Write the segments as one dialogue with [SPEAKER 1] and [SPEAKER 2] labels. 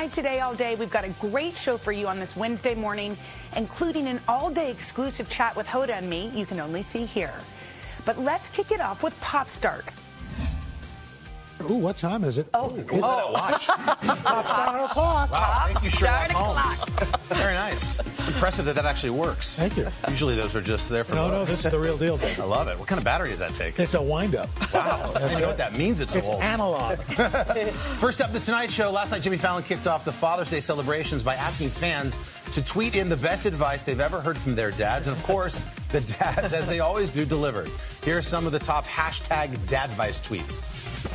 [SPEAKER 1] Tonight, Today, All Day, we've got a great show for you on this Wednesday morning, including an all-day exclusive chat with Hoda and me you can only see here. But let's kick it off with Pop Start.
[SPEAKER 2] Ooh, what time is it?
[SPEAKER 3] Watch.
[SPEAKER 2] Pop Star o'clock.
[SPEAKER 3] Wow, thank you, Sherlock Holmes.
[SPEAKER 1] O'clock.
[SPEAKER 3] Very nice. It's impressive that actually works.
[SPEAKER 2] Thank you.
[SPEAKER 3] Usually those are just there for
[SPEAKER 2] No,
[SPEAKER 3] looks.
[SPEAKER 2] this is the real deal.
[SPEAKER 3] I love it. What kind of battery does that take?
[SPEAKER 2] It's a wind-up.
[SPEAKER 3] Wow. I don't even know what that means. It's so old.
[SPEAKER 2] Analog.
[SPEAKER 3] First up, The Tonight Show. Last night, Jimmy Fallon kicked off the Father's Day celebrations by asking fans to tweet in the best advice they've ever heard from their dads. And, of course, the dads, as they always do, delivered. Here are some of the top hashtag Dadvice tweets.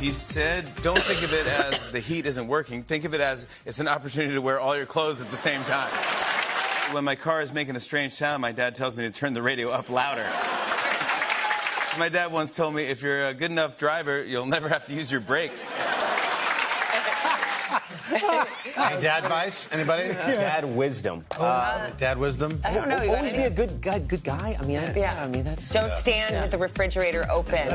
[SPEAKER 4] He said, don't think of it as the heat isn't working. Think of it as it's an opportunity to wear all your clothes at the same time. When my car is making a strange sound, my dad tells me to turn the radio up louder. My dad once told me, if you're a good enough driver, you'll never have to use your brakes.
[SPEAKER 3] Any dad advice? Anybody?
[SPEAKER 5] Dad wisdom.
[SPEAKER 3] Dad wisdom?
[SPEAKER 6] I don't know. You
[SPEAKER 5] Always be a good guy. I mean, that's.
[SPEAKER 6] Don't stand with the refrigerator open.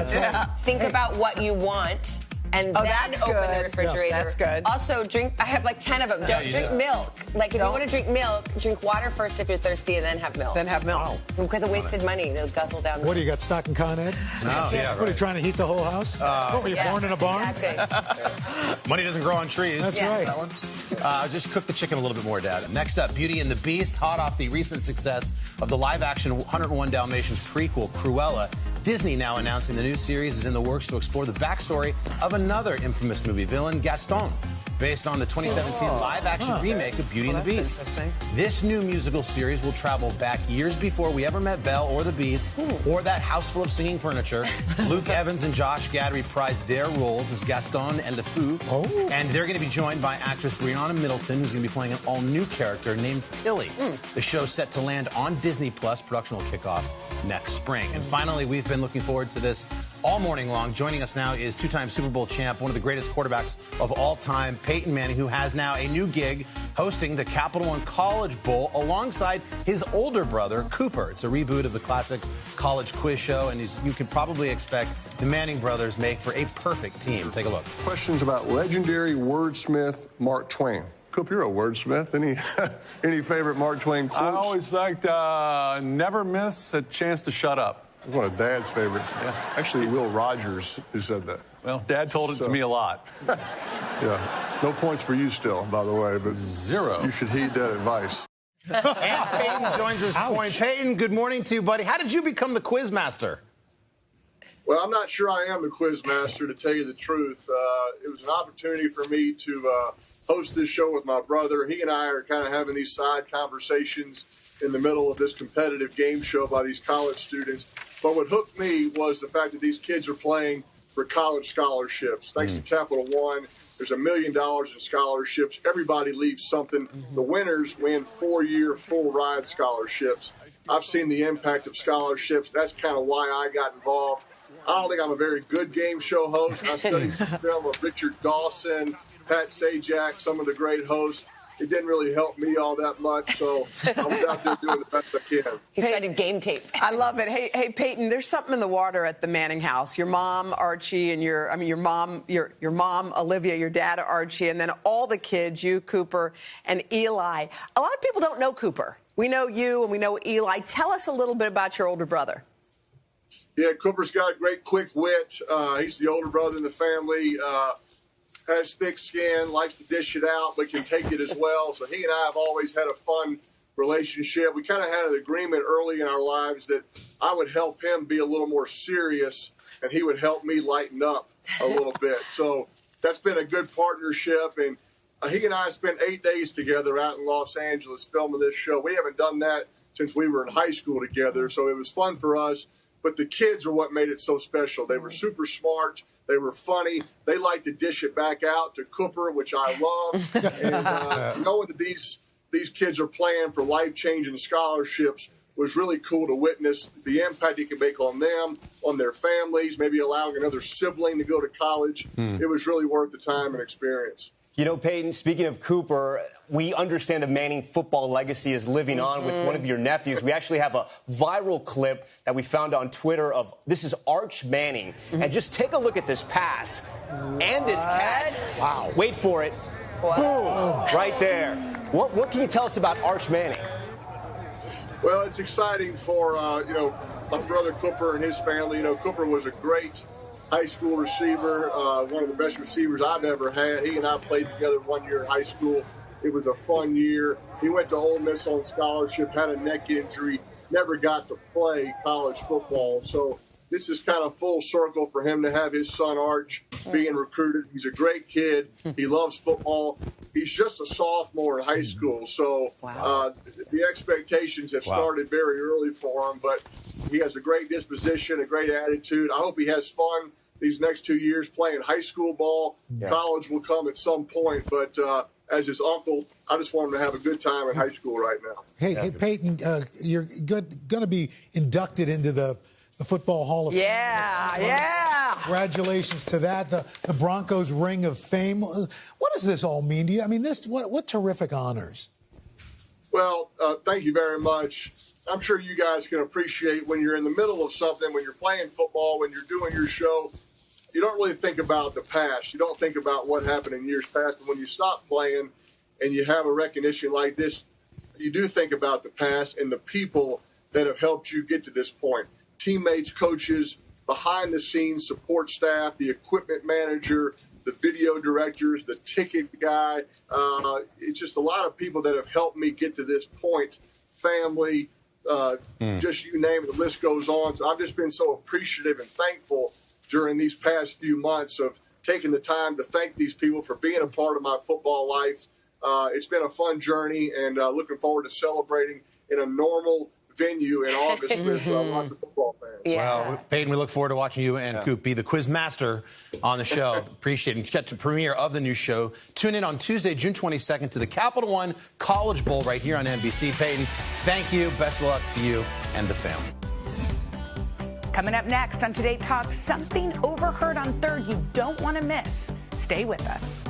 [SPEAKER 6] Think about what you want. And then
[SPEAKER 7] that's
[SPEAKER 6] open
[SPEAKER 7] good.
[SPEAKER 6] the refrigerator.
[SPEAKER 7] Yeah, that's good.
[SPEAKER 6] Also, drink. I have like 10 of them. Don't drink milk. Like, if you want to drink milk, drink water first if you're thirsty, and then have milk.
[SPEAKER 7] Then have milk.
[SPEAKER 6] Because of wasted money. It'll guzzle down.
[SPEAKER 2] What do you got, stock in Con Ed?
[SPEAKER 3] No, yeah,
[SPEAKER 2] What, are you trying to heat the whole house? What, were you born in a barn?
[SPEAKER 6] Exactly.
[SPEAKER 3] Money doesn't grow on trees.
[SPEAKER 2] That's right.
[SPEAKER 3] That one. Just cook the chicken a little bit more, Dad. Next up, Beauty and the Beast, hot off the recent success of the live-action 101 Dalmatians prequel, Cruella. Disney now announcing the new series is in the works to explore the backstory of another infamous movie villain, Gaston, based on the 2017 live-action remake of Beauty and the Beast. This new musical series will travel back years before we ever met Belle or the Beast or that house full of singing furniture. Luke Evans and Josh Gad reprised their roles as Gaston and LeFou, and they're going to be joined by actress Brianna Middleton, who's going to be playing an all-new character named Tilly. The show's set to land on Disney+. Production will kick off next spring. And finally, we've been looking forward to this all morning long. Joining us now is two-time Super Bowl champ, one of the greatest quarterbacks of all time, Peyton Manning, who has now a new gig hosting the Capital One College Bowl alongside his older brother, Cooper. It's a reboot of the classic college quiz show, and you can probably expect the Manning brothers make for a perfect team. Take a look.
[SPEAKER 8] Questions about legendary wordsmith Mark Twain. Coop, you're a wordsmith. Any favorite Mark Twain quotes?
[SPEAKER 9] I always liked never miss a chance to shut up.
[SPEAKER 8] That's one of Dad's favorites. Yeah. Actually, Will Rogers who said that.
[SPEAKER 9] Well, Dad told it to me a lot.
[SPEAKER 8] Yeah. No points for you still, by the way, but
[SPEAKER 9] 0.
[SPEAKER 8] You should heed that advice.
[SPEAKER 3] And Peyton joins us. Point. Peyton, good morning to you, buddy. How did you become the quiz master?
[SPEAKER 8] Well, I'm not sure I am the quiz master, to tell you the truth. It was an opportunity for me to host this show with my brother. He and I are kind of having these side conversations in the middle of this competitive game show by these college students. But what hooked me was the fact that these kids are playing for college scholarships. Thanks to Capital One, there's $1 million in scholarships. Everybody leaves something. The winners win 4-year full ride scholarships. I've seen the impact of scholarships. That's kind of why I got involved. I don't think I'm a very good game show host. I studied some film of Richard Dawson, Pat Sajak, some of the great hosts. It didn't really help me all that much, so I was out there doing the best I can.
[SPEAKER 6] He studied game tape.
[SPEAKER 7] I love it. Hey, Peyton, there's something in the water at the Manning house. Your mom, Archie, and your mom, Olivia, your dad, Archie, and then all the kids, you, Cooper, and Eli. A lot of people don't know Cooper. We know you and we know Eli. Tell us a little bit about your older brother.
[SPEAKER 8] Yeah, Cooper's got a great quick wit. He's the older brother in the family. Has thick skin, likes to dish it out, but can take it as well. So he and I have always had a fun relationship. We kind of had an agreement early in our lives that I would help him be a little more serious, and he would help me lighten up a little bit. So that's been a good partnership. And he and I spent 8 days together out in Los Angeles filming this show. We haven't done that since we were in high school together, so it was fun for us. But the kids are what made it so special. They were super smart. They were funny. They like to dish it back out to Cooper, which I love. And knowing that these kids are playing for life-changing scholarships was really cool to witness the impact he can make on them, on their families, maybe allowing another sibling to go to college. It was really worth the time and experience.
[SPEAKER 5] You know, Peyton, speaking of Cooper, we understand the Manning football legacy is living on with one of your nephews. We actually have a viral clip that we found on Twitter of this is Arch Manning. And just take a look at this pass and this catch. Wow. Wait for it. Boom! Right there. What can you tell us about Arch Manning?
[SPEAKER 8] Well, it's exciting for, my brother Cooper and his family. You know, Cooper was a great high school receiver, one of the best receivers I've ever had. He and I played together 1 year in high school. It was a fun year. He went to Ole Miss on scholarship, had a neck injury, never got to play college football. So this is kind of full circle for him to have his son Arch being recruited. He's a great kid. He loves football. He's just a sophomore in high school. So the expectations have started very early for him, but he has a great disposition, a great attitude. I hope he has fun these next 2 years playing high school ball. College will come at some point, but as his uncle, I just want him to have a good time in high school right now.
[SPEAKER 2] Hey, Peyton, you're going to be inducted into the Football Hall of Fame.
[SPEAKER 7] Yeah.
[SPEAKER 2] Congratulations to that. The Broncos Ring of Fame. What does this all mean to you? I mean, what terrific honors.
[SPEAKER 8] Well, thank you very much. I'm sure you guys can appreciate when you're in the middle of something, when you're playing football, when you're doing your show, you don't really think about the past. You don't think about what happened in years past. And when you stop playing and you have a recognition like this, you do think about the past and the people that have helped you get to this point. Teammates, coaches, behind-the-scenes support staff, the equipment manager, the video directors, the ticket guy. It's just a lot of people that have helped me get to this point. Family, just you name it, the list goes on. So I've just been so appreciative and thankful during these past few months of taking the time to thank these people for being a part of my football life. It's been a fun journey, and looking forward to celebrating in a normal venue in August with lots of football fans.
[SPEAKER 3] Well, Peyton, we look forward to watching you and Coop be the quiz master on the show. Appreciate it. Catch the premiere of the new show. Tune in on Tuesday, June 22nd to the Capital One College Bowl right here on NBC. Peyton, thank you. Best of luck to you and the family.
[SPEAKER 1] Coming up next on Today Talk, something overheard on Third you don't want to miss. Stay with us.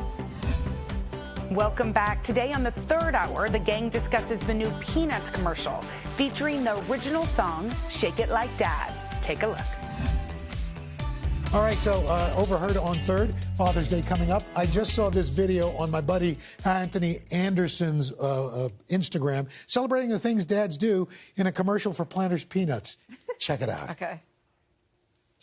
[SPEAKER 1] Welcome back. Today on the third hour, the gang discusses the new Peanuts commercial featuring the original song, Shake It Like Dad. Take a look.
[SPEAKER 2] All right, so overheard on Third, Father's Day coming up. I just saw this video on my buddy Anthony Anderson's Instagram celebrating the things dads do in a commercial for Planters Peanuts. Check it out.
[SPEAKER 7] Okay.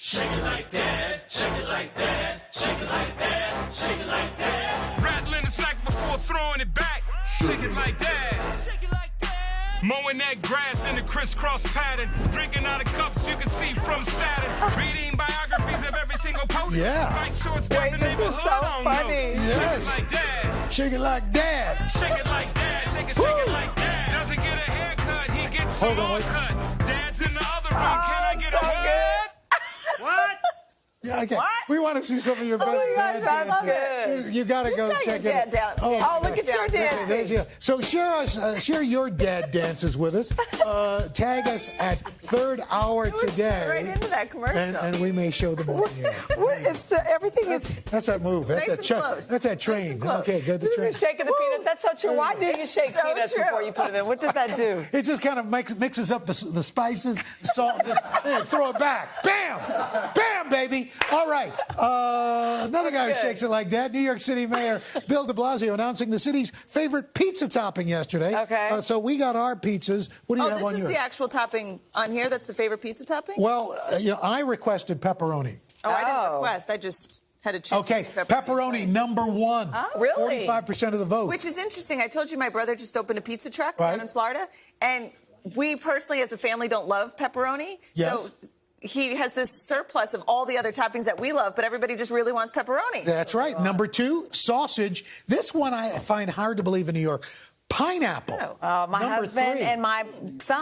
[SPEAKER 10] Shake it like dad, shake it like dad, shake it like dad, shake it like dad. Rattling the slack before throwing it back. Shake it like dad, shake it like dad. Mowing that grass in the crisscross pattern. Drinking out of cups you can see from Saturn. Reading biographies of every single post.
[SPEAKER 2] Yeah.
[SPEAKER 10] Like shorts got the
[SPEAKER 7] This is so funny.
[SPEAKER 2] Yes.
[SPEAKER 10] Shake it like dad.
[SPEAKER 2] Shake it like dad.
[SPEAKER 10] Shake it like dad. Shake it like dad. Doesn't get a haircut, he gets some
[SPEAKER 2] Hold on,
[SPEAKER 10] more
[SPEAKER 2] wait.
[SPEAKER 10] cut. Dad's in the other room. Can I get a
[SPEAKER 7] so
[SPEAKER 10] hug? What?
[SPEAKER 2] Yeah, okay.
[SPEAKER 7] What?
[SPEAKER 2] We want to see some of your best
[SPEAKER 7] my
[SPEAKER 2] dad
[SPEAKER 7] gosh, that's
[SPEAKER 2] dances.
[SPEAKER 7] good.
[SPEAKER 2] You got to go
[SPEAKER 6] got
[SPEAKER 2] check
[SPEAKER 6] your
[SPEAKER 2] it
[SPEAKER 6] dad
[SPEAKER 2] out.
[SPEAKER 6] down.
[SPEAKER 7] Oh, look at your dad.
[SPEAKER 2] There's you. So share your dad dances with us. Tag us at Third Hour today.
[SPEAKER 11] Right into that commercial.
[SPEAKER 2] And we may show them on the air.
[SPEAKER 7] What is, everything is...
[SPEAKER 2] That's that move. That's
[SPEAKER 11] nice
[SPEAKER 2] that
[SPEAKER 11] and close.
[SPEAKER 2] That's that train. Okay, good. The
[SPEAKER 7] This
[SPEAKER 2] train.
[SPEAKER 7] is shaking the peanuts. That's so true. Why do you shake
[SPEAKER 11] so
[SPEAKER 7] peanuts
[SPEAKER 11] true.
[SPEAKER 7] before you put them in? What does that do?
[SPEAKER 2] It just kind of mixes up the spices, the salt, just throw it back. Bam! Bam, baby! All right. Another guy who shakes it like that, New York City Mayor Bill de Blasio announcing the city's favorite pizza topping yesterday.
[SPEAKER 7] Okay.
[SPEAKER 2] So we got our pizzas. What do you have
[SPEAKER 11] this
[SPEAKER 2] on
[SPEAKER 11] is
[SPEAKER 2] yours?
[SPEAKER 11] the actual topping on here. That's the favorite pizza topping?
[SPEAKER 2] Well, I requested pepperoni.
[SPEAKER 11] I didn't request. I just had to choose.
[SPEAKER 2] Okay, pepperoni number one.
[SPEAKER 7] Really?
[SPEAKER 2] 45% of the vote.
[SPEAKER 11] Which is interesting. I told you my brother just opened a pizza truck
[SPEAKER 2] Right.
[SPEAKER 11] down in Florida, and we personally, as a family, don't love pepperoni.
[SPEAKER 2] Yes.
[SPEAKER 11] So he has this surplus of all the other toppings that we love, but everybody just really wants pepperoni.
[SPEAKER 2] That's right. Number two, sausage. This one I find hard to believe in New York. Pineapple.
[SPEAKER 7] My
[SPEAKER 2] number
[SPEAKER 7] husband
[SPEAKER 2] three.
[SPEAKER 7] and my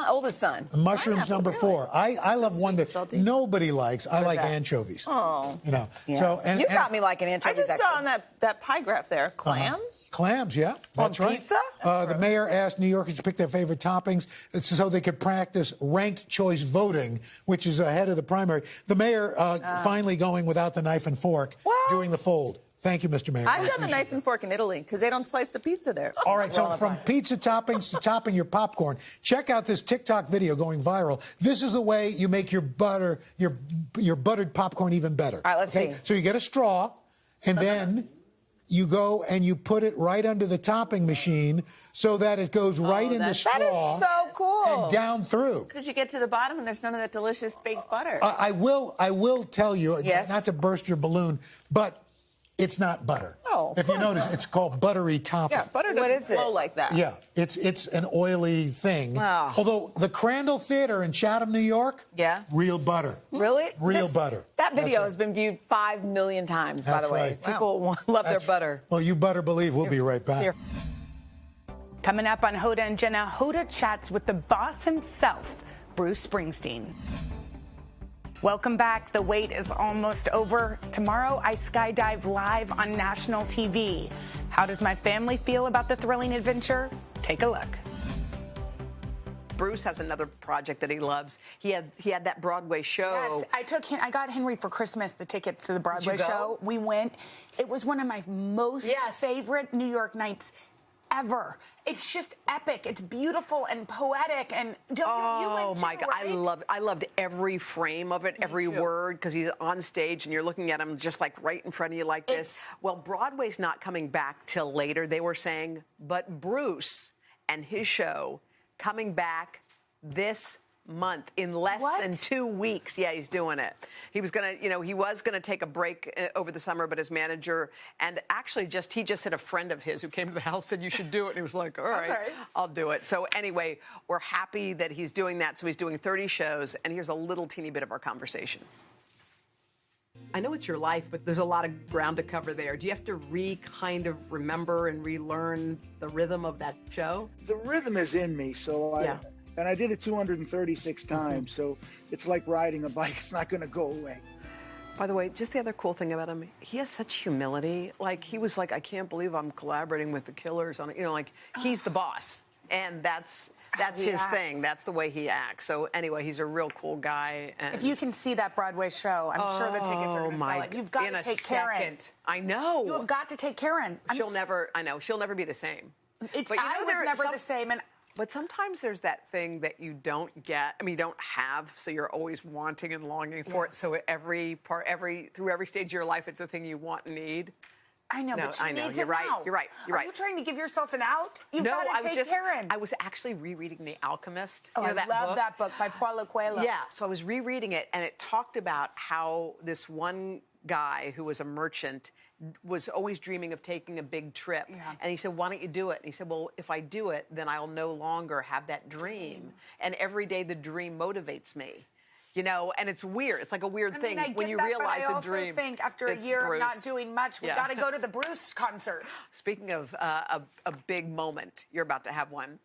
[SPEAKER 7] oldest son.
[SPEAKER 2] Mushrooms
[SPEAKER 11] Pineapple,
[SPEAKER 2] number
[SPEAKER 11] really?
[SPEAKER 2] four. I love
[SPEAKER 11] sweet
[SPEAKER 2] one
[SPEAKER 11] and
[SPEAKER 2] that
[SPEAKER 11] salty.
[SPEAKER 2] nobody likes. I like
[SPEAKER 7] that?
[SPEAKER 2] anchovies.
[SPEAKER 11] Oh.
[SPEAKER 2] Yeah.
[SPEAKER 7] Yeah.
[SPEAKER 2] So
[SPEAKER 7] You got me liking
[SPEAKER 11] I
[SPEAKER 7] anchovies,
[SPEAKER 11] just saw
[SPEAKER 7] actually.
[SPEAKER 11] on that pie graph there, clams.
[SPEAKER 2] Clams, yeah, that's right.
[SPEAKER 7] pizza?
[SPEAKER 2] The mayor asked New Yorkers to pick their favorite toppings so they could practice ranked choice voting, which is ahead of the primary. The mayor finally going without the knife and fork, doing the fold. Thank you, Mr. Mayor.
[SPEAKER 11] I've done the knife and fork in Italy because they don't slice the pizza there.
[SPEAKER 2] All right, so from pizza toppings to topping your popcorn, check out this TikTok video going viral. This is the way you make your buttered popcorn even better.
[SPEAKER 7] All right, let's see.
[SPEAKER 2] So you get a straw, and then you go and you put it right under the topping machine so that it goes right in the straw.
[SPEAKER 11] That is so cool.
[SPEAKER 2] And down through.
[SPEAKER 11] Because you get to the bottom and there's none of that delicious fake butter.
[SPEAKER 2] I will tell you,
[SPEAKER 11] Yes.
[SPEAKER 2] not to burst your balloon, but it's not butter.
[SPEAKER 11] Oh,
[SPEAKER 2] if you notice, it's called buttery topping.
[SPEAKER 11] Yeah, butter doesn't flow like that.
[SPEAKER 2] Yeah, it's an oily thing.
[SPEAKER 11] Oh.
[SPEAKER 2] Although the Crandall Theater in Chatham, New York, real butter.
[SPEAKER 12] Really?
[SPEAKER 2] Real butter.
[SPEAKER 12] That video
[SPEAKER 2] That's
[SPEAKER 12] has been viewed 5 million times, by the way.
[SPEAKER 2] right.
[SPEAKER 12] People love their butter.
[SPEAKER 2] Well, you better believe we'll be right back.
[SPEAKER 1] Coming up on Hoda and Jenna, Hoda chats with the boss himself, Bruce Springsteen. Welcome back. The wait is almost over. Tomorrow, I skydive live on national TV. How does my family feel about the thrilling adventure? Take a look.
[SPEAKER 7] Bruce has another project that he loves. He had that Broadway show.
[SPEAKER 1] Yes, I got Henry for Christmas the tickets to the Broadway
[SPEAKER 7] Did you go?
[SPEAKER 1] show. We went. It was one of my most favorite New York nights ever. It's just epic. It's beautiful and poetic. And you went
[SPEAKER 7] my
[SPEAKER 1] too,
[SPEAKER 7] God,
[SPEAKER 1] right?
[SPEAKER 7] I loved every frame of it, every word, because he's on stage and you're looking at him just like right in front of you like this. Well, Broadway's not coming back till later, they were saying, but Bruce and his show coming back this month in less than 2 weeks. Yeah, he's doing it. He was gonna take a break over the summer, but his manager and actually he just said a friend of his who came to the house said you should do it. And he was like, all right, I'll do it. So anyway, we're happy that he's doing that. So he's doing 30 shows, and here's a little teeny bit of our conversation. I know it's your life, but there's a lot of ground to cover there. Do you have to kind of remember and relearn the rhythm of that show?
[SPEAKER 13] The rhythm is in me, so I did it 236 times, so it's like riding a bike. It's not going to go away.
[SPEAKER 7] By the way, just the other cool thing about him, he has such humility. Like, he was like, I can't believe I'm collaborating with the Killers on it. He's the boss. And that's his thing. That's the way he acts. So anyway, he's a real cool guy. And
[SPEAKER 1] If you can see that Broadway show, I'm sure the tickets are going to sell it. You've got to take Karen.
[SPEAKER 7] I know.
[SPEAKER 1] You have got to take Karen.
[SPEAKER 7] She'll never be the same.
[SPEAKER 1] I was never the same.
[SPEAKER 7] But sometimes there's that thing that you don't get. I mean, you don't have, so you're always wanting and longing for it. So through every stage of your life, it's the thing you want and need.
[SPEAKER 1] I know, but she needs it now.
[SPEAKER 7] You're right.
[SPEAKER 1] Are you trying to give yourself an out? You've got to take Karen.
[SPEAKER 7] I was actually rereading The Alchemist.
[SPEAKER 1] Oh, I love that book by Paulo Coelho.
[SPEAKER 7] Yeah, so I was rereading it, and it talked about how this one guy who was a merchant was always dreaming of taking a big trip. Yeah. And he said, why don't you do it? And he said, well, if I do it, then I'll no longer have that dream. And every day the dream motivates me. And it's weird. It's like a weird thing when you realize a dream.
[SPEAKER 1] I also think after a year of not doing much, we've got to go to the Bruce concert.
[SPEAKER 7] Speaking of a big moment, you're about to have one.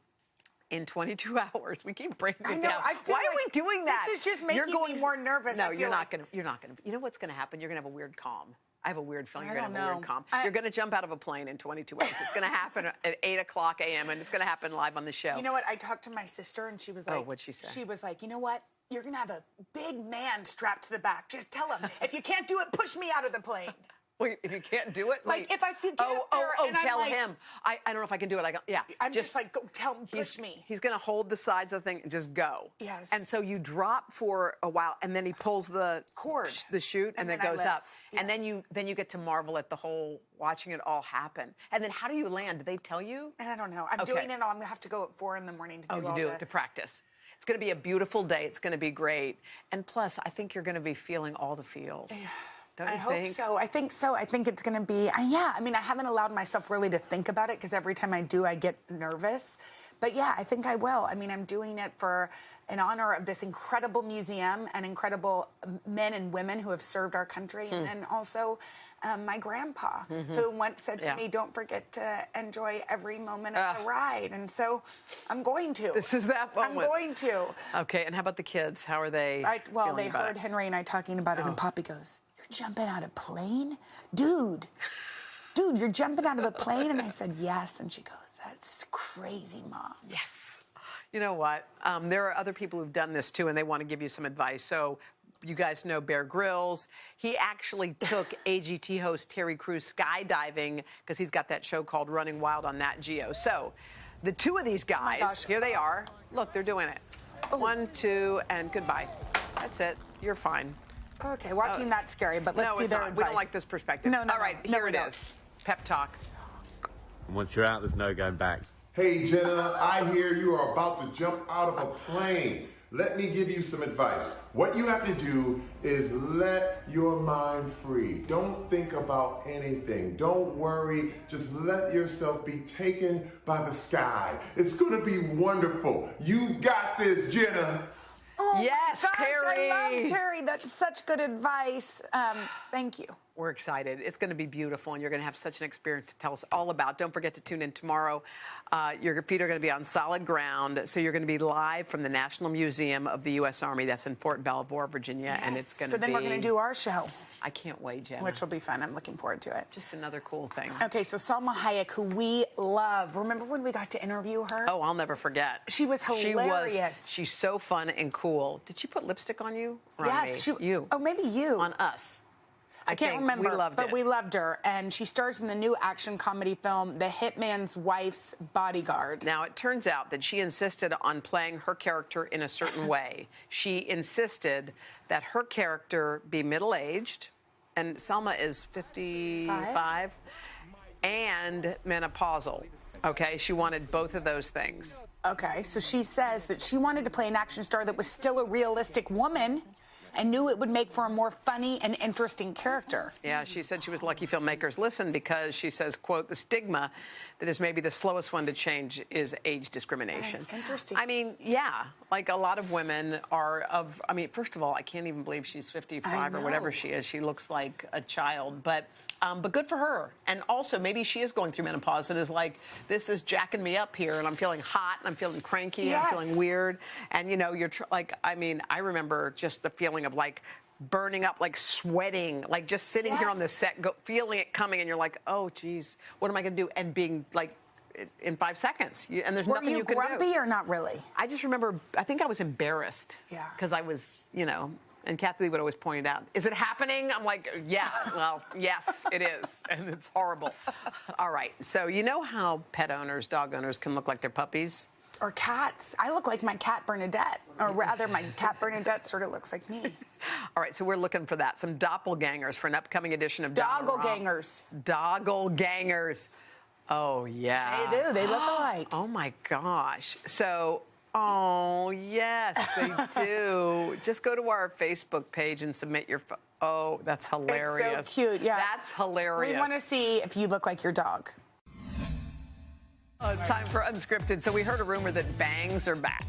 [SPEAKER 7] In 22 hours, we keep breaking it down. Why are we doing that?
[SPEAKER 1] This is just making me more nervous.
[SPEAKER 7] No, you're not going to. You know what's going to happen? You're going to have a weird calm. I have a weird feeling you're going to have a weird calm. You're going to jump out of a plane in 22 hours. It's going to happen at 8 o'clock a.m., and it's going to happen live on the show.
[SPEAKER 1] You know what? I talked to my sister, and she was like,
[SPEAKER 7] what'd she say?
[SPEAKER 1] She was like, you know what? You're going to have a big man strapped to the back. Just tell him, if you can't do it, push me out of the plane.
[SPEAKER 7] Wait, if you can't do it?
[SPEAKER 1] Like, if I get
[SPEAKER 7] tell him. I don't know if I can do it.
[SPEAKER 1] I'm just like, go tell him, push me.
[SPEAKER 7] He's going to hold the sides of the thing and just go.
[SPEAKER 1] Yes.
[SPEAKER 7] And so you drop for a while, and then he pulls the
[SPEAKER 1] cord,
[SPEAKER 7] the chute, and then it goes up. Yes. And then you get to marvel at the whole, watching it all happen. And then how do you land? Do they tell you?
[SPEAKER 1] I don't know. I'm doing it all. I'm going to have to go at 4 in the morning to do all
[SPEAKER 7] to practice. It's going to be a beautiful day. It's going to be great. And plus, I think you're going to be feeling all the feels. Don't you think?
[SPEAKER 1] I hope so. I think so. I think it's going to be, I mean, I haven't allowed myself really to think about it because every time I do, I get nervous. But yeah, I think I will. I mean, I'm doing it in honor of this incredible museum and incredible men and women who have served our country. And also my grandpa, who once said to me, don't forget to enjoy every moment of the ride. And so I'm going to.
[SPEAKER 7] This is that moment.
[SPEAKER 1] I'm going to.
[SPEAKER 7] Okay, and how about the kids? How are they
[SPEAKER 1] they heard Henry and I talking about it, and Poppy goes, jumping out of plane? Dude, you're jumping out of a plane? And I said, yes. And she goes, that's crazy, Mom.
[SPEAKER 7] Yes. You know what? There are other people who've done this, too, and they want to give you some advice. So you guys know Bear Grylls. He actually took AGT host Terry Crews skydiving because he's got that show called Running Wild on Nat Geo. So the two of these guys, here they are. Look, they're doing it. 1, 2, and goodbye. That's it. You're fine.
[SPEAKER 1] Okay, watching that's scary, but let's see their advice.
[SPEAKER 7] We don't like this perspective.
[SPEAKER 1] No,
[SPEAKER 7] All right, here it is. Pep talk.
[SPEAKER 14] And once you're out, there's no going back.
[SPEAKER 15] Hey, Jenna, I hear you are about to jump out of a plane. Let me give you some advice. What you have to do is let your mind free. Don't think about anything. Don't worry. Just let yourself be taken by the sky. It's going to be wonderful. You got this, Jenna.
[SPEAKER 1] Oh
[SPEAKER 7] yes,
[SPEAKER 1] my gosh,
[SPEAKER 7] Terry.
[SPEAKER 1] I love Terry. That's such good advice. Thank you.
[SPEAKER 7] We're excited. It's going to be beautiful, and you're going to have such an experience to tell us all about. Don't forget to tune in tomorrow. Your feet are going to be on solid ground, so you're going to be live from the National Museum of the U.S. Army. That's in Fort Belvoir, Virginia, and it's going to be...
[SPEAKER 1] So then we're going to do our show.
[SPEAKER 7] I can't wait, Jenna.
[SPEAKER 1] Which will be fun. I'm looking forward to it.
[SPEAKER 7] Just another cool thing.
[SPEAKER 1] Okay, so Salma Hayek, who we love. Remember when we got to interview her?
[SPEAKER 7] Oh, I'll never forget.
[SPEAKER 1] She was hilarious.
[SPEAKER 7] She's so fun and cool. Did she put lipstick on you? Or
[SPEAKER 1] yes.
[SPEAKER 7] on me? You.
[SPEAKER 1] Oh, maybe you.
[SPEAKER 7] On us.
[SPEAKER 1] I can't remember,
[SPEAKER 7] we loved
[SPEAKER 1] but
[SPEAKER 7] it.
[SPEAKER 1] we loved her. And she stars in the new action comedy film, The Hitman's Wife's Bodyguard.
[SPEAKER 7] Now, it turns out that she insisted on playing her character in a certain way. She insisted that her character be middle-aged, and Selma is 55, and menopausal. Okay, she wanted both of those things.
[SPEAKER 1] Okay, so she says that she wanted to play an action star that was still a realistic woman and knew it would make for a more funny and interesting character.
[SPEAKER 7] Yeah, she said she was lucky filmmakers listened because she says, quote, the stigma that is maybe the slowest one to change is age discrimination.
[SPEAKER 1] Interesting.
[SPEAKER 7] I mean, yeah, like a lot of women are of, I mean, first of all, I can't even believe she's 55 or whatever she is. She looks like a child, but good for her. And also, maybe she is going through menopause and is like, this is jacking me up here, and I'm feeling hot, and I'm feeling cranky, and I'm feeling weird. And, you know, you're like, I mean, I remember just the feeling of like burning up, like sweating, like just sitting here on the set, feeling it coming, and you're like, oh, geez, what am I going to do? And being like, in 5 seconds, and there's nothing you can do.
[SPEAKER 1] Were you grumpy or not really?
[SPEAKER 7] I just remember, I think I was embarrassed.
[SPEAKER 1] Yeah.
[SPEAKER 7] Because I was, you know, and Kathy would always point out, is it happening? I'm like, yeah, well, yes, it is. And it's horrible. All right. So you know how pet owners, dog owners can look like their puppies?
[SPEAKER 1] Or cats. I look like my cat Bernadette. Or rather, my cat Bernadette sort of looks like me.
[SPEAKER 7] All right, so we're looking for that. Some doppelgangers for an upcoming edition of
[SPEAKER 1] Dogglegangers.
[SPEAKER 7] Dogglegangers. Oh, yeah.
[SPEAKER 1] They do. They look alike.
[SPEAKER 7] Oh, my gosh. So... oh, yes, they do. Just go to our Facebook page and submit your... oh, that's hilarious.
[SPEAKER 1] It's so cute, yeah.
[SPEAKER 7] That's hilarious.
[SPEAKER 1] We want to see if you look like your dog.
[SPEAKER 7] It's time for Unscripted. So we heard a rumor that bangs are back.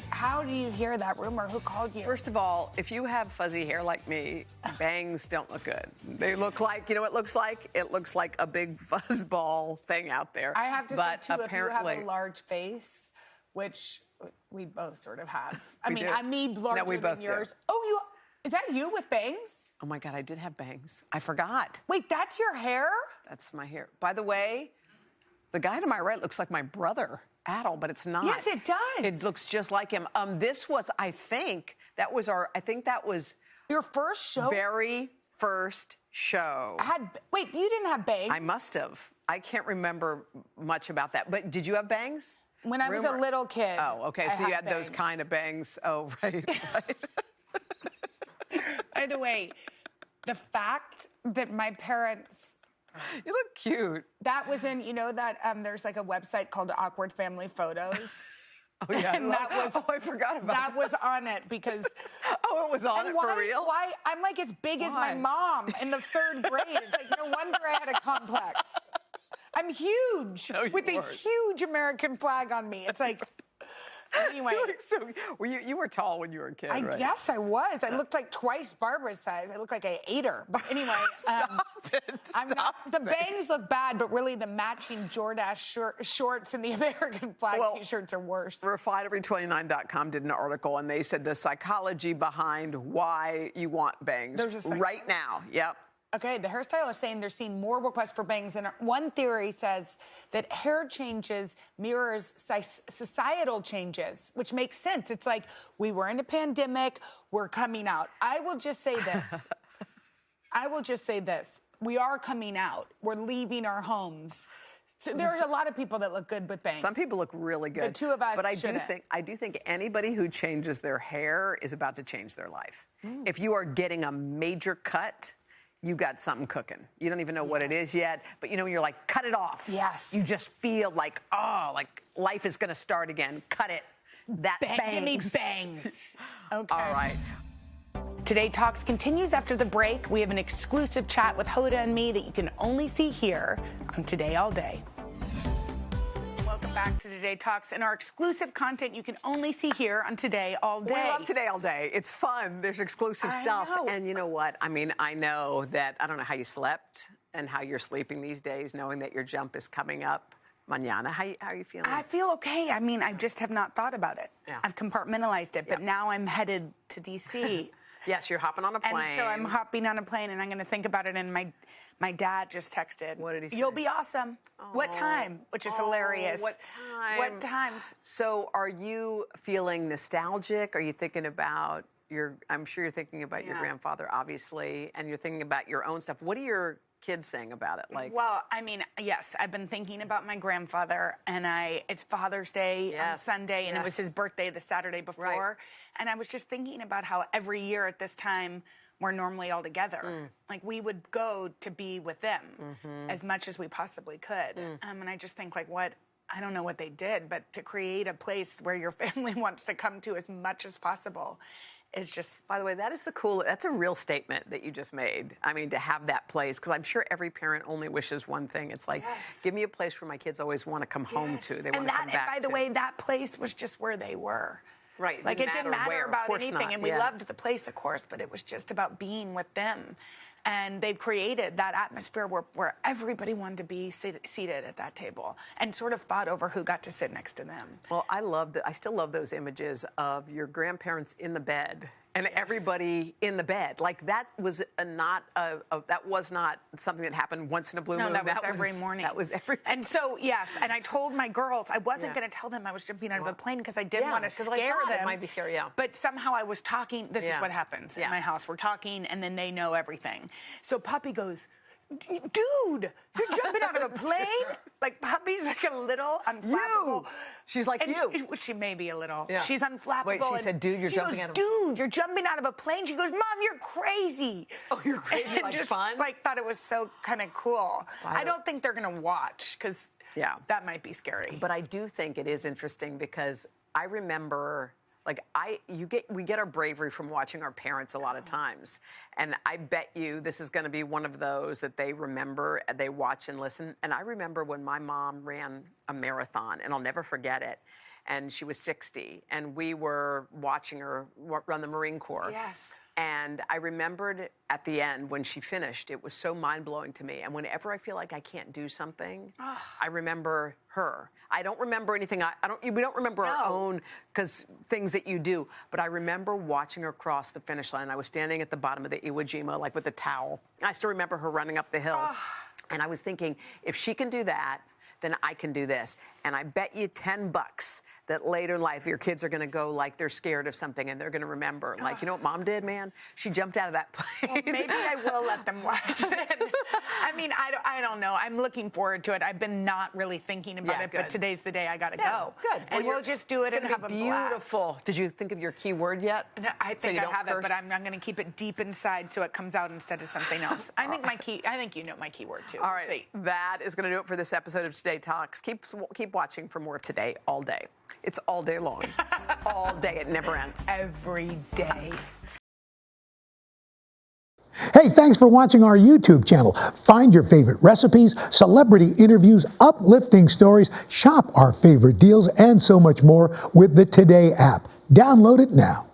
[SPEAKER 1] How do you hear that rumor? Who called you?
[SPEAKER 7] First of all, if you have fuzzy hair like me, bangs don't look good. They look like, you know what it looks like? It looks like a big fuzzball thing out there.
[SPEAKER 1] I have to
[SPEAKER 7] but
[SPEAKER 1] say, too,
[SPEAKER 7] apparently,
[SPEAKER 1] if you have a large face, which we both sort of have. I mean,
[SPEAKER 7] do.
[SPEAKER 1] I'm larger
[SPEAKER 7] No, we both
[SPEAKER 1] than yours.
[SPEAKER 7] do.
[SPEAKER 1] Oh, is that you with bangs?
[SPEAKER 7] Oh, my God, I did have bangs. I forgot.
[SPEAKER 1] Wait, that's your hair?
[SPEAKER 7] That's my hair. By the way, the guy to my right looks like my brother, Adel, but it's not.
[SPEAKER 1] Yes, it does.
[SPEAKER 7] It looks just like him. This was, I think that was
[SPEAKER 1] your first show?
[SPEAKER 7] Very first show.
[SPEAKER 1] Wait, you didn't have bangs?
[SPEAKER 7] I must have. I can't remember much about that. But did you have bangs?
[SPEAKER 1] When I was a little kid.
[SPEAKER 7] Oh, okay. So you had those kind of bangs. Oh, right.
[SPEAKER 1] By the way, the fact that my parents...
[SPEAKER 7] You look cute.
[SPEAKER 1] That was in, you know, that there's like a website called Awkward Family Photos.
[SPEAKER 7] Oh, yeah.
[SPEAKER 1] And that was,
[SPEAKER 7] I forgot about that.
[SPEAKER 1] That was on it because...
[SPEAKER 7] oh, it was on it for real?
[SPEAKER 1] Why? I'm like as big as my mom in the 3rd grade. It's like, no wonder I had a complex. I'm huge with a huge American flag on me. It's like... Anyway,
[SPEAKER 7] you were tall when you were a kid, right?
[SPEAKER 1] Yes, I was. I looked like twice Barbara's size. I looked like I ate her. But anyway, the bangs look bad, but really the matching Jordache shorts and the American flag T-shirts are worse.
[SPEAKER 7] Refinery29.com did an article, and they said the psychology behind why you want bangs right now. Yep.
[SPEAKER 1] Okay, the hairstylist is saying they're seeing more requests for bangs. And one theory says that hair changes mirrors societal changes, which makes sense. It's like, we were in a pandemic, we're coming out. I will just say this. We are coming out. We're leaving our homes. So there are a lot of people that look good with bangs.
[SPEAKER 7] Some people look really good.
[SPEAKER 1] The two of us
[SPEAKER 7] But I do think anybody who changes their hair is about to change their life. If you are getting a major cut... you got something cooking. You don't even know what it is yet, but you know, you're like, cut it off.
[SPEAKER 1] Yes.
[SPEAKER 7] You just feel like, oh, like life is going to start again. Cut it. That
[SPEAKER 1] Give me
[SPEAKER 7] bangs.
[SPEAKER 1] bangs. Okay.
[SPEAKER 7] All right.
[SPEAKER 1] Today Talks continues after the break. We have an exclusive chat with Hoda and me that you can only see here on Today All Day. Welcome back to Today Talks and our exclusive content you can only see here on Today All Day.
[SPEAKER 7] We love Today All Day. It's fun. There's exclusive stuff.
[SPEAKER 1] know.
[SPEAKER 7] And you know what? I mean, I know that, I don't know how you slept and how you're sleeping these days, knowing that your jump is coming up. Mañana, how are you feeling?
[SPEAKER 1] I feel okay. I mean, I just have not thought about it.
[SPEAKER 7] Yeah.
[SPEAKER 1] I've compartmentalized it, but now I'm headed to D.C.
[SPEAKER 7] Yes, you're hopping on a plane.
[SPEAKER 1] And so I'm hopping on a plane, and I'm going to think about it. And my dad just texted,
[SPEAKER 7] "What did he say?
[SPEAKER 1] You'll be awesome. What time?" Which is hilarious.
[SPEAKER 7] What time?
[SPEAKER 1] What times?
[SPEAKER 7] So are you feeling nostalgic? Are you thinking about I'm sure you're thinking about your grandfather, obviously, and you're thinking about your own stuff. What are your kids saying about it? Like,
[SPEAKER 1] well, I mean, yes, I've been thinking about my grandfather, and it's Father's Day on Sunday, and it was his birthday the Saturday before.
[SPEAKER 7] Right.
[SPEAKER 1] And I was just thinking about how every year at this time we're normally all together. Like, we would go to be with them as much as we possibly could. And I just think, like, I don't know what they did, but to create a place where your family wants to come to as much as possible is just...
[SPEAKER 7] By the way, that's a real statement that you just made. I mean, to have that place, because I'm sure every parent only wishes one thing. It's like, give me a place where my kids always want to come home to. They want to come back
[SPEAKER 1] And by the way, that place was just where they were.
[SPEAKER 7] Right.
[SPEAKER 1] Like, it didn't matter
[SPEAKER 7] where,
[SPEAKER 1] about
[SPEAKER 7] of course
[SPEAKER 1] anything.
[SPEAKER 7] not.
[SPEAKER 1] And we loved the place, of course, but it was just about being with them. And they've created that atmosphere where everybody wanted to be seated at that table and sort of fought over who got to sit next to them.
[SPEAKER 7] Well, I still love those images of your grandparents in the bed and everybody in the bed. Like, that was not something that happened once in a blue moon.
[SPEAKER 1] No, that was every morning.
[SPEAKER 7] That was every.
[SPEAKER 1] And so, yes, and I told my girls I wasn't going to tell them I was jumping out of a plane because I didn't want to scare them.
[SPEAKER 7] It might be scary,
[SPEAKER 1] But somehow I was talking. This is what happens in my house. We're talking, and then they know everything. So Puppy goes, "Dude, you're jumping out of a plane?" Like, Puppy's like a little unflappable.
[SPEAKER 7] She's like you.
[SPEAKER 1] She may be a little.
[SPEAKER 7] Yeah.
[SPEAKER 1] She's unflappable.
[SPEAKER 7] Wait, she said, "Dude, you're jumping out of a plane."
[SPEAKER 1] "Dude, you're jumping out of a plane." She goes, "Mom, you're crazy."
[SPEAKER 7] Oh, you're crazy, like
[SPEAKER 1] just,
[SPEAKER 7] fun?
[SPEAKER 1] Like, thought it was so kind of cool. I don't think they're going to watch because that might be scary.
[SPEAKER 7] But I do think it is interesting because I remember... Like, we get our bravery from watching our parents a lot of times. And I bet you this is going to be one of those that they remember, they watch and listen. And I remember when my mom ran a marathon, and I'll never forget it. And she was 60, and we were watching her run the Marine Corps.
[SPEAKER 1] Yes.
[SPEAKER 7] And I remembered at the end when she finished, it was so mind-blowing to me. And whenever I feel like I can't do something, I remember her. I don't remember anything. We don't remember our own things that you do. But I remember watching her cross the finish line. I was standing at the bottom of the Iwo Jima, like with a towel. I still remember her running up the hill. And I was thinking, if she can do that, then I can do this. And I bet you $10 that later in life your kids are going to go like they're scared of something and they're going to remember. Like, you know what Mom did, man? She jumped out of that plane.
[SPEAKER 1] Well, maybe I will let them watch it. I mean, I don't know. I'm looking forward to it. I've been not really thinking about it, but today's the day I got to go.
[SPEAKER 7] Good.
[SPEAKER 1] And we'll just do it and have a blast.
[SPEAKER 7] Beautiful. Did you think of your key word yet?
[SPEAKER 1] No, I think I have it, but I'm going to keep it deep inside so it comes out instead of something else. I think you know my keyword too.
[SPEAKER 7] All right. That is going to do it for this episode of Today Talks. Keep watching for more of Today all day. It's all day long. All day. It never ends.
[SPEAKER 1] Every day.
[SPEAKER 2] Hey, thanks for watching our YouTube channel. Find your favorite recipes, celebrity interviews, uplifting stories, shop our favorite deals, and so much more with the Today app. Download it now.